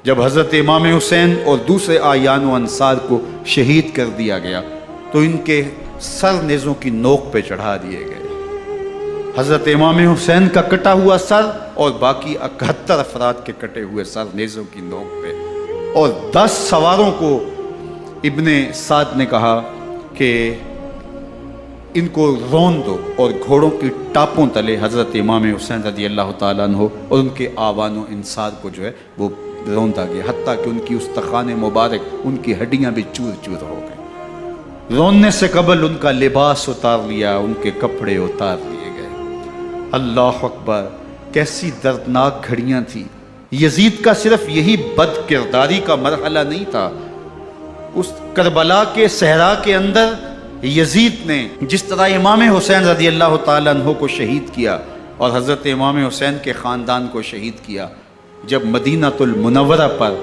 جب حضرت امام حسین اور دوسرے آیان و انصار کو شہید کر دیا گیا تو ان کے سر نیزوں کی نوک پہ چڑھا دیے گئے۔ حضرت امام حسین کا کٹا ہوا سر اور باقی 71 افراد کے کٹے ہوئے سر نیزوں کی نوک پہ، اور 10 سواروں کو ابن سعد نے کہا کہ ان کو رون دو، اور گھوڑوں کی ٹاپوں تلے حضرت امام حسین رضی اللہ تعالیٰ عنہ اور ان کے آوان و انصار کو جو ہے وہ روندا گیا، حتیٰ کہ ان کی استخوان مبارک، ان کی ہڈیاں بھی چور چور ہو گئیں۔ روننے سے قبل ان کا لباس اتار لیا، ان کے کپڑے اتار لیے گئے۔ اللہ اکبر، کیسی دردناک گھڑیاں تھیں۔ یزید کا صرف یہی بد کرداری کا مرحلہ نہیں تھا، اس کربلا کے صحرا کے اندر یزید نے جس طرح امام حسین رضی اللہ تعالیٰ عنہ کو شہید کیا اور حضرت امام حسین کے خاندان کو شہید کیا، جب مدینہ المنورہ پر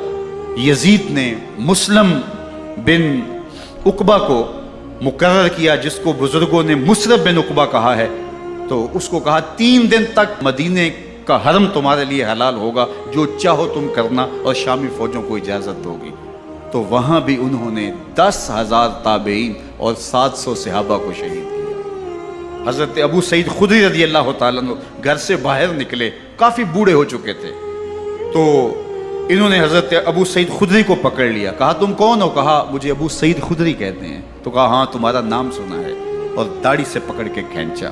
یزید نے مسلم بن عقبہ کو مقرر کیا، جس کو بزرگوں نے مصرب بن عقبہ کہا ہے، تو اس کو کہا 3 دن تک مدینے کا حرم تمہارے لیے حلال ہوگا، جو چاہو تم کرنا، اور شامی فوجوں کو اجازت ہوگی۔ تو وہاں بھی انہوں نے 10,000 تابعین اور 700 صحابہ کو شہید کیا۔ حضرت ابو سعید خدری رضی اللہ تعالیٰ عنہ گھر سے باہر نکلے، کافی بوڑھے ہو چکے تھے، تو انہوں نے حضرت ابو سعید خدری کو پکڑ لیا، کہا تم کون ہو؟ کہا مجھے ابو سعید خدری کہتے ہیں۔ تو کہا ہاں تمہارا نام سنا ہے، اور داڑھی سے پکڑ کے کھینچا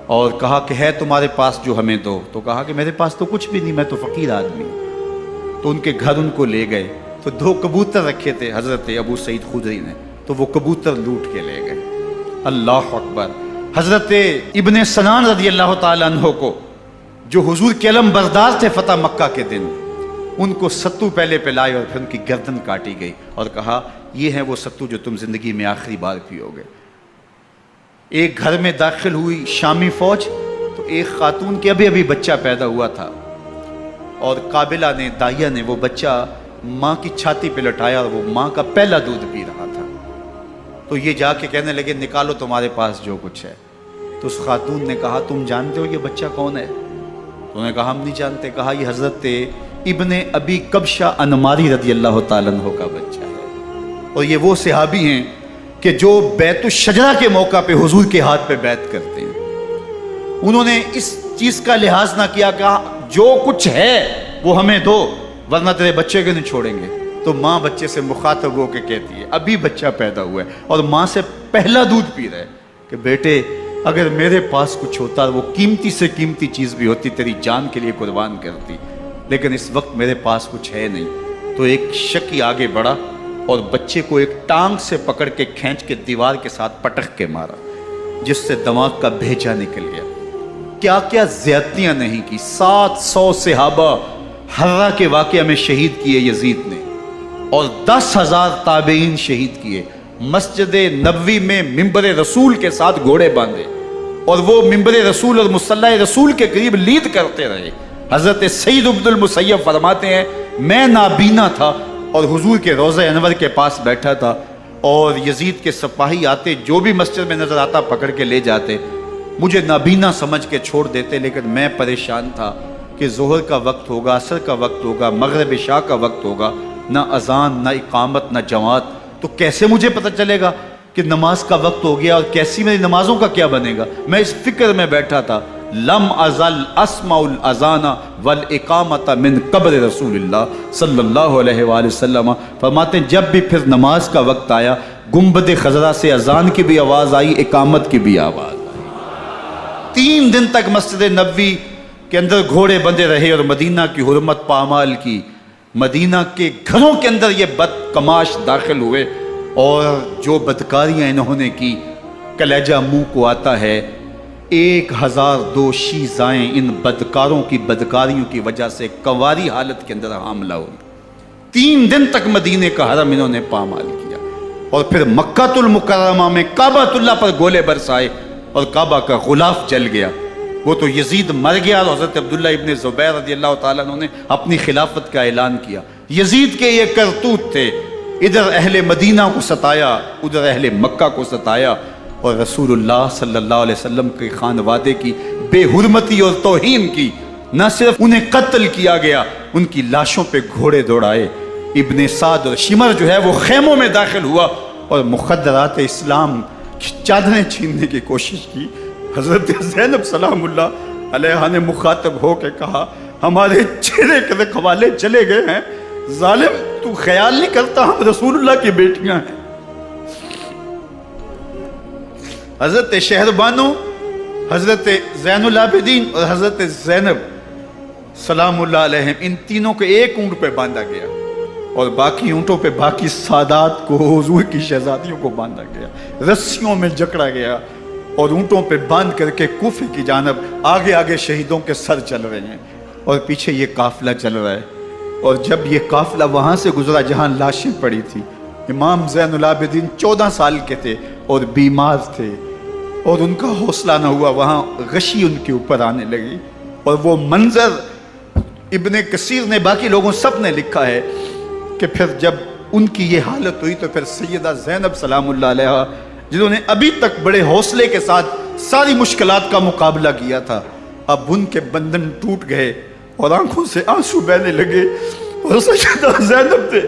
اور کہا کہ ہے تمہارے پاس جو ہمیں دو؟ تو کہا کہ میرے پاس تو کچھ بھی نہیں، میں تو فقیر آدمی ہوں۔ تو ان کے گھر ان کو لے گئے، تو 2 کبوتر رکھے تھے حضرت ابو سعید خدری نے، تو وہ کبوتر لوٹ کے لے گئے۔ اللہ اکبر۔ حضرت ابن سنان رضی اللہ تعالیٰ عنہ کو، جو حضور کے علم بردار تھے فتح مکہ کے دن، ان کو ستو پہلے پہ لائے اور پھر ان کی گردن کاٹی گئی، اور کہا یہ ہیں وہ ستو جو تم زندگی میں آخری بار پیو گے۔ ایک گھر میں داخل ہوئی شامی فوج، تو ایک خاتون کے ابھی بچہ پیدا ہوا تھا، اور قابلہ نے، دائیا نے وہ بچہ ماں کی چھاتی پہ لٹایا، اور وہ ماں کا پہلا دودھ پی رہا تھا۔ تو یہ جا کے کہنے لگے نکالو تمہارے پاس جو کچھ ہے۔ تو اس خاتون نے کہا تم جانتے ہو یہ بچہ کون ہے؟ تو انہوں نے کہا ہم نہیں جانتے۔ کہا یہ حضرت ابن ابی کبشہ انماری رضی اللہ تعالیٰ عنہ کا بچہ ہے، اور یہ وہ صحابی ہیں کہ جو بیت الشجرہ کے موقع پہ حضور کے ہاتھ پہ بیعت کرتے ہیں۔ انہوں نے اس چیز کا لحاظ نہ کیا کہ جو کچھ ہے وہ ہمیں دو، ورنہ تیرے بچے کو نہیں چھوڑیں گے۔ تو ماں بچے سے مخاطب ہو کے کہتی ہے، ابھی بچہ پیدا ہوا ہے اور ماں سے پہلا دودھ پی رہے، کہ بیٹے اگر میرے پاس کچھ ہوتا، وہ قیمتی سے قیمتی چیز بھی ہوتی، تیری جان کے لیے قربان کرتی، لیکن اس وقت میرے پاس کچھ ہے نہیں۔ تو ایک شکی آگے بڑھا اور بچے کو ایک ٹانگ سے پکڑ کے کھینچ کے دیوار کے ساتھ پٹک کے مارا، جس سے دماغ کا بھیجا نکل گیا۔ کیا کیا زیادتیاں نہیں کی۔ 700 صحابہ حرہ کے واقعہ میں شہید کیے یزید نے، اور 10,000 تابعین شہید کیے۔ مسجد نبوی میں ممبر رسول کے ساتھ گھوڑے باندھے، اور وہ ممبر رسول اور مصلی رسول کے قریب لید کرتے رہے۔ حضرت سید عبد المسیب فرماتے ہیں میں نابینا تھا اور حضور کے روضہ انور کے پاس بیٹھا تھا، اور یزید کے سپاہی آتے، جو بھی مسجد میں نظر آتا پکڑ کے لے جاتے، مجھے نابینا سمجھ کے چھوڑ دیتے، لیکن میں پریشان تھا کہ ظہر کا وقت ہوگا، عصر کا وقت ہوگا، مغرب عشاء کا وقت ہوگا، نہ اذان، نہ اقامت، نہ جماعت، تو کیسے مجھے پتہ چلے گا کہ نماز کا وقت ہو گیا، اور کیسی میری نمازوں کا کیا بنے گا؟ میں اس فکر میں بیٹھا تھا۔ لم ازل اسمع الاذان والاقامت من قبر رسول اللہ صلی اللہ علیہ وآلہ وسلم۔ فرماتے ہیں جب بھی پھر نماز کا وقت آیا، گنبد خضرا سے اذان کی بھی آواز آئی، اقامت کی بھی آواز آئی۔ 3 دن تک مسجد نبوی کے اندر گھوڑے بندے رہے، اور مدینہ کی حرمت پامال کی۔ مدینہ کے گھروں کے اندر یہ بد کماش داخل ہوئے، اور جو بدکاریاں انہوں نے کی، کلیجہ منہ کو آتا ہے۔ 1002 شیزائیں ان بدکاروں کی بدکاریوں کی وجہ سے کنواری حالت کے اندر حاملہ ہوئی۔ 3 دن تک مدینے کا حرم انہوں نے پامال کیا، اور پھر مکہ المکرمہ میں کعبہ اللہ پر گولے برسائے، اور کعبہ کا غلاف جل گیا۔ وہ تو یزید مر گیا، اور حضرت عبداللہ ابن زبیر رضی اللہ تعالیٰ عنہ نے اپنی خلافت کا اعلان کیا۔ یزید کے یہ کرتوت تھے، ادھر اہل مدینہ کو ستایا، ادھر اہل مکہ کو ستایا، اور رسول اللہ صلی اللہ علیہ وسلم کے خانوادے کی بے حرمتی اور توہین کی، نہ صرف انہیں قتل کیا گیا، ان کی لاشوں پہ گھوڑے دوڑائے۔ ابن سعد اور شمر جو ہے وہ خیموں میں داخل ہوا اور مخدرات اسلام کی چادریں چھیننے کی کوشش کی۔ حضرت زینب سلام اللہ علیہ نے مخاطب ہو کے کہا، ہمارے چہرے کے رکھوالے چلے گئے ہیں، ظالم تو خیال نہیں کرتا ہم رسول اللہ کی بیٹیاں ہیں۔ حضرت شہربانو، حضرت زین العابدین اور حضرت زینب سلام اللہ علیہم، ان تینوں کو ایک اونٹ پہ باندھا گیا اور باقی اونٹوں پہ باقی سادات کو، حضور کی شہزادیوں کو باندھا گیا، رسیوں میں جکڑا گیا اور اونٹوں پہ باندھ کر کے کوفے کی جانب آگے آگے شہیدوں کے سر چل رہے ہیں اور پیچھے یہ قافلہ چل رہا ہے۔ اور جب یہ قافلہ وہاں سے گزرا جہاں لاشیں پڑی تھی، امام زین العابدین 14 سال کے تھے اور بیمار تھے اور ان کا حوصلہ نہ ہوا، وہاں غشی ان کے اوپر آنے لگی۔ اور وہ منظر ابن کثیر نے، باقی لوگوں سب نے لکھا ہے کہ پھر جب ان کی یہ حالت ہوئی تو پھر سیدہ زینب سلام اللہ علیہ، جنہوں نے ابھی تک بڑے حوصلے کے ساتھ ساری مشکلات کا مقابلہ کیا تھا، اب ان کے بندھن ٹوٹ گئے اور آنکھوں سے آنسو بہنے لگے اور سیدہ زینب تھے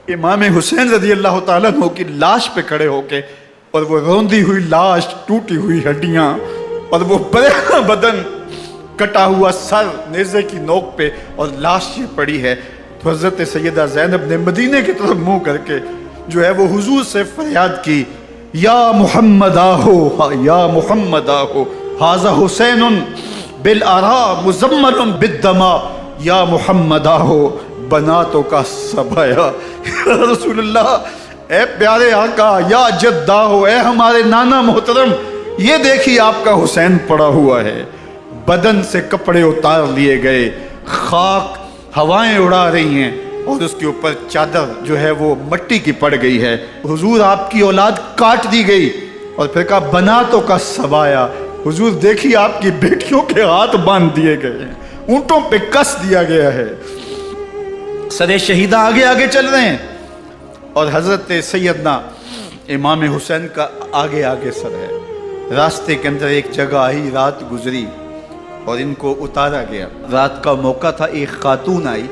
امام حسین رضی اللہ تعالیٰ عنہ کی لاش پہ کھڑے ہو کے، اور وہ روندی ہوئی لاش، ٹوٹی ہوئی ہڈیاں اور وہ بریحاں بدن، کٹا ہوا سر نیزے کی نوک پہ اور لاش یہ پڑی ہے، تو حضرت سیدہ زینب نے مدینے کی طرف منہ کر کے جو ہے وہ حضور سے فریاد کی، یا محمد آہو، یا محمد آہو، ھذا حسین بالآراء مزمل بالدماء، یا محمد آہو بناتوں کا سبایا۔ یا رسول اللہ، اے پیارے آقا، یا جدہ ہو، اے ہمارے نانا محترم، یہ دیکھیے آپ کا حسین پڑا ہوا ہے، بدن سے کپڑے اتار لیے گئے، خاک ہوائیں اڑا رہی ہیں اور اس کے اوپر چادر جو ہے وہ مٹی کی پڑ گئی ہے۔ حضور آپ کی اولاد کاٹ دی گئی اور پھر کہا بناتوں کا سبایا، حضور دیکھیے آپ کی بیٹیوں کے ہاتھ باندھ دیے گئے ہیں، اونٹوں پہ کس دیا گیا ہے، سر شہیدہ آگے آگے چل رہے ہیں اور حضرت سیدنا امام حسین کا آگے آگے سر ہے۔ راستے کے اندر ایک جگہ آئی، رات گزری اور ان کو اتارا گیا۔ رات کا موقع تھا، ایک خاتون آئی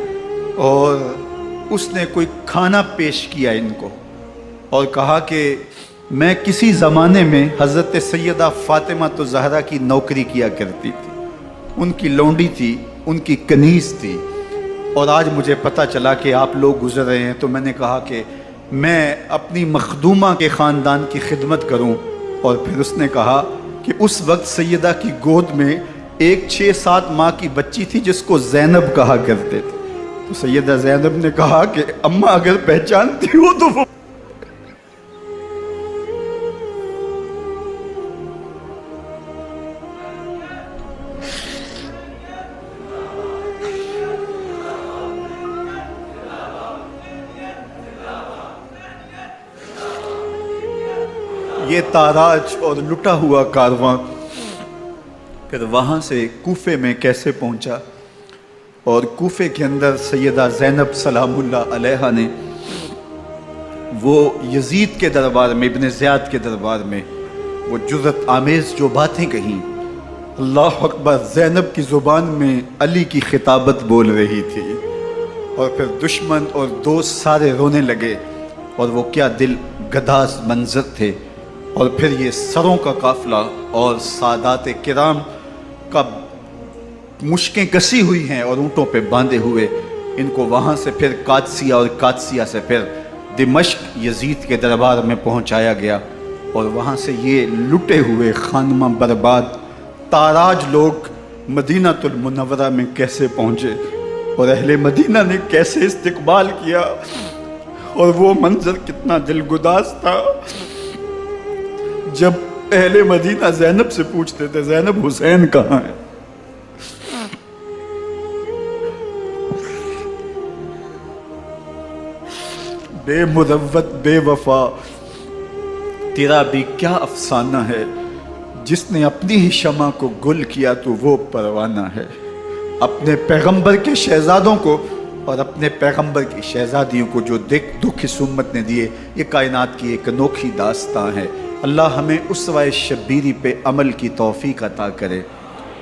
اور اس نے کوئی کھانا پیش کیا ان کو اور کہا کہ میں کسی زمانے میں حضرت سیدہ فاطمہ تو زہرا کی نوکری کیا کرتی تھی، ان کی لونڈی تھی، ان کی کنیز تھی، اور آج مجھے پتہ چلا کہ آپ لوگ گزر رہے ہیں، تو میں نے کہا کہ میں اپنی مخدومہ کے خاندان کی خدمت کروں۔ اور پھر اس نے کہا کہ اس وقت سیدہ کی گود میں ایک 6-7 ماہ کی بچی تھی جس کو زینب کہا کرتے تھے، تو سیدہ زینب نے کہا کہ اماں اگر پہچانتی ہو تو وہ یہ تاراج اور لٹا ہوا کارواں پھر وہاں سے کوفے میں کیسے پہنچا، اور کوفے کے اندر سیدہ زینب سلام اللہ علیہ نے وہ یزید کے دربار میں، ابن زیاد کے دربار میں وہ جرأت آمیز جو باتیں کہیں، اللہ اکبر، زینب کی زبان میں علی کی خطابت بول رہی تھی، اور پھر دشمن اور دوست سارے رونے لگے، اور وہ کیا دل گداز منظر تھے۔ اور پھر یہ سروں کا قافلہ اور سادات کرام کا مشکیں کسی ہوئی ہیں اور اونٹوں پہ باندھے ہوئے، ان کو وہاں سے پھر قادسیہ اور قادسیہ سے پھر دمشق یزید کے دربار میں پہنچایا گیا، اور وہاں سے یہ لٹے ہوئے خانمہ برباد تاراج لوگ مدینہ المنورہ میں کیسے پہنچے اور اہل مدینہ نے کیسے استقبال کیا، اور وہ منظر کتنا دلگداز تھا جب اہل مدینہ زینب سے پوچھتے تھے زینب حسین کہاں ہے؟ بے مروت بے وفا تیرا بھی کیا افسانہ ہے، جس نے اپنی ہی شمع کو گل کیا تو وہ پروانہ ہے۔ اپنے پیغمبر کے شہزادوں کو اور اپنے پیغمبر کی شہزادیوں کو جو دکھ اس امت نے دیے، یہ کائنات کی ایک انوکھی داستان ہے۔ اللہ ہمیں اسوہ شبیری پہ عمل کی توفیق عطا کرے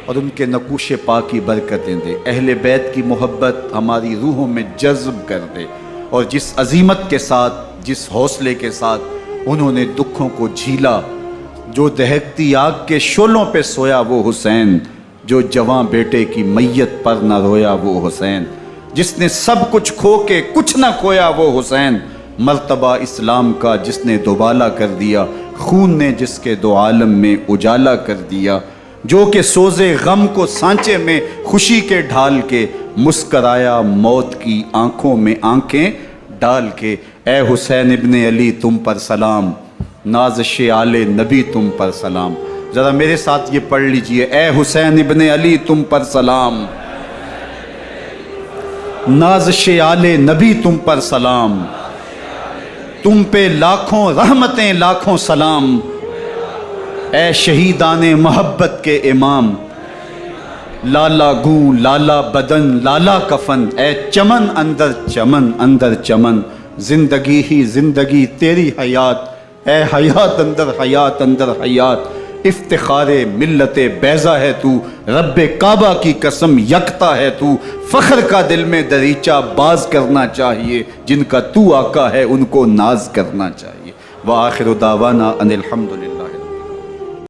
اور ان کے نقوش پاک کی برکتیں دے، اہل بیت کی محبت ہماری روحوں میں جذب کر دے، اور جس عظیمت کے ساتھ، جس حوصلے کے ساتھ انہوں نے دکھوں کو جھیلا، جو دہکتی آگ کے شعلوں پہ سویا وہ حسین، جو جواں بیٹے کی میت پر نہ رویا وہ حسین، جس نے سب کچھ کھو کے کچھ نہ کھویا وہ حسین، مرتبہ اسلام کا جس نے دوبالا کر دیا، خون نے جس کے دو عالم میں اجالا کر دیا، جو کہ سوزے غم کو سانچے میں خوشی کے ڈھال کے مسکرایا موت کی آنکھوں میں آنکھیں ڈال کے۔ اے حسین ابن علی تم پر سلام، نازش آل نبی تم پر سلام۔ ذرا میرے ساتھ یہ پڑھ لیجئے، اے حسین ابن علی تم پر سلام، نازش آل نبی تم پر سلام، تم پہ لاکھوں رحمتیں لاکھوں سلام، اے شہیدان محبت کے امام، لالا گوں لالا بدن لالا کفن، اے چمن اندر چمن، زندگی ہی زندگی تیری حیات، اے حیات اندر حیات، افتخار ملت بیضا ہے تو، رب کعبہ کی قسم یکتا ہے تو، فخر کا دل میں دریچہ باز کرنا چاہیے، جن کا تو آقا ہے ان کو ناز کرنا چاہیے۔ وآخر دعوانا ان الحمدللہ۔